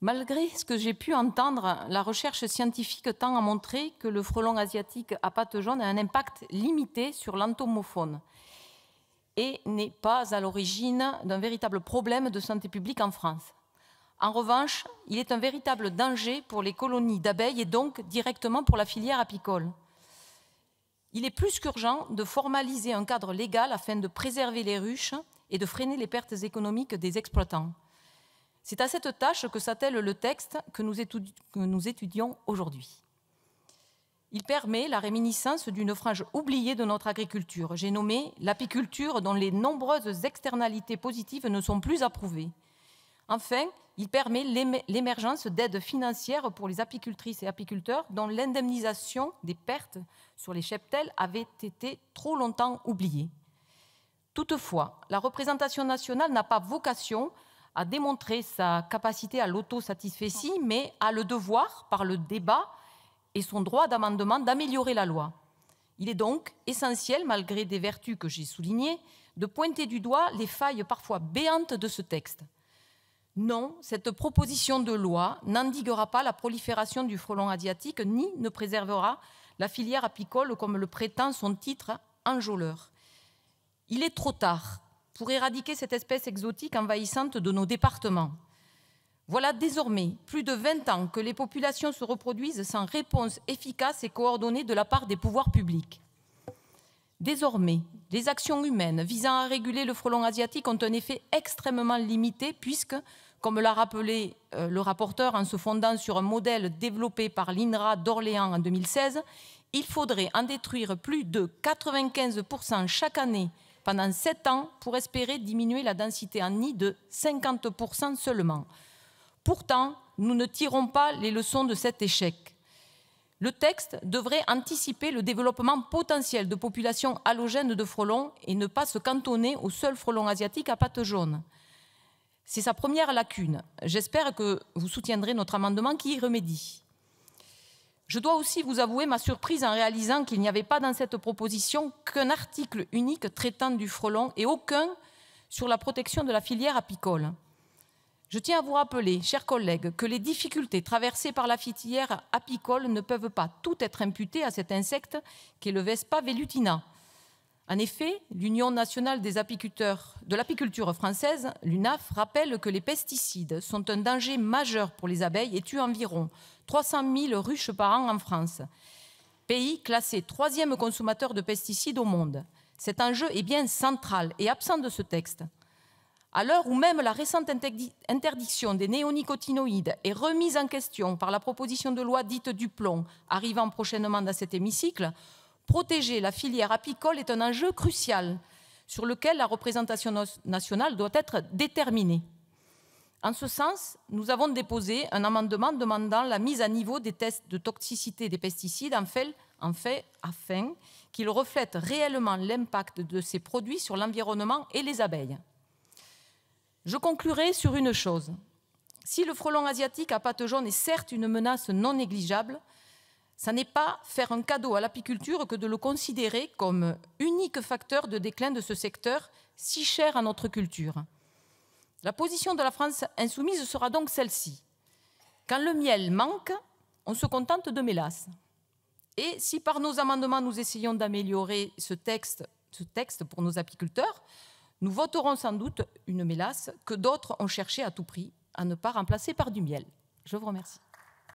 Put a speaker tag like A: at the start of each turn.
A: Malgré ce que j'ai pu entendre, la recherche scientifique tend à montrer que le frelon asiatique à pattes jaunes a un impact limité sur l'entomofaune et n'est pas à l'origine d'un véritable problème de santé publique en France. En revanche, il est un véritable danger pour les colonies d'abeilles et donc directement pour la filière apicole. Il est plus qu'urgent de formaliser un cadre légal afin de préserver les ruches et de freiner les pertes économiques des exploitants. C'est à cette tâche que s'attelle le texte que nous étudions aujourd'hui. Il permet la réminiscence d'une frange oubliée de notre agriculture. J'ai nommé l'apiculture dont les nombreuses externalités positives ne sont plus approuvées. Enfin, il permet l'émergence d'aides financières pour les apicultrices et apiculteurs dont l'indemnisation des pertes sur les cheptels avait été trop longtemps oubliée. Toutefois, la représentation nationale n'a pas vocation à démontrer sa capacité à l'autosatisfaitie, mais a le devoir, par le débat et son droit d'amendement, d'améliorer la loi. Il est donc essentiel, malgré des vertus que j'ai soulignées, de pointer du doigt les failles parfois béantes de ce texte. Non, cette proposition de loi n'endiguera pas la prolifération du frelon asiatique, ni ne préservera la filière apicole comme le prétend son titre enjôleur. Il est trop tard pour éradiquer cette espèce exotique envahissante de nos départements. Voilà désormais plus de 20 ans que les populations se reproduisent sans réponse efficace et coordonnée de la part des pouvoirs publics. Désormais, les actions humaines visant à réguler le frelon asiatique ont un effet extrêmement limité puisque, comme l'a rappelé le rapporteur en se fondant sur un modèle développé par l'INRA d'Orléans en 2016, il faudrait en détruire plus de 95% chaque année pendant 7 ans pour espérer diminuer la densité en nid de 50% seulement. Pourtant, nous ne tirons pas les leçons de cet échec. Le texte devrait anticiper le développement potentiel de populations allogènes de frelons et ne pas se cantonner au seul frelon asiatique à pattes jaunes. C'est sa première lacune. J'espère que vous soutiendrez notre amendement qui y remédie. Je dois aussi vous avouer ma surprise en réalisant qu'il n'y avait pas dans cette proposition qu'un article unique traitant du frelon et aucun sur la protection de la filière apicole. Je tiens à vous rappeler, chers collègues, que les difficultés traversées par la filière apicole ne peuvent pas toutes être imputées à cet insecte qu'est le Vespa velutina. En effet, l'Union nationale des apiculteurs de l'apiculture française, l'UNAF, rappelle que les pesticides sont un danger majeur pour les abeilles et tuent environ 300 000 ruches par an en France, pays classé 3e consommateur de pesticides au monde. Cet enjeu est bien central et absent de ce texte. À l'heure où même la récente interdiction des néonicotinoïdes est remise en question par la proposition de loi dite du plomb, arrivant prochainement dans cet hémicycle, protéger la filière apicole est un enjeu crucial sur lequel la représentation nationale doit être déterminée. En ce sens, nous avons déposé un amendement demandant la mise à niveau des tests de toxicité des pesticides afin qu'ils reflètent réellement l'impact de ces produits sur l'environnement et les abeilles. Je conclurai sur une chose. Si le frelon asiatique à pattes jaunes est certes une menace non négligeable, ça n'est pas faire un cadeau à l'apiculture que de le considérer comme unique facteur de déclin de ce secteur si cher à notre culture. La position de la France insoumise sera donc celle-ci. Quand le miel manque, on se contente de mélasse. Et si par nos amendements nous essayons d'améliorer ce texte pour nos apiculteurs, nous voterons sans doute une mélasse que d'autres ont cherché à tout prix à ne pas remplacer par du miel. Je vous remercie.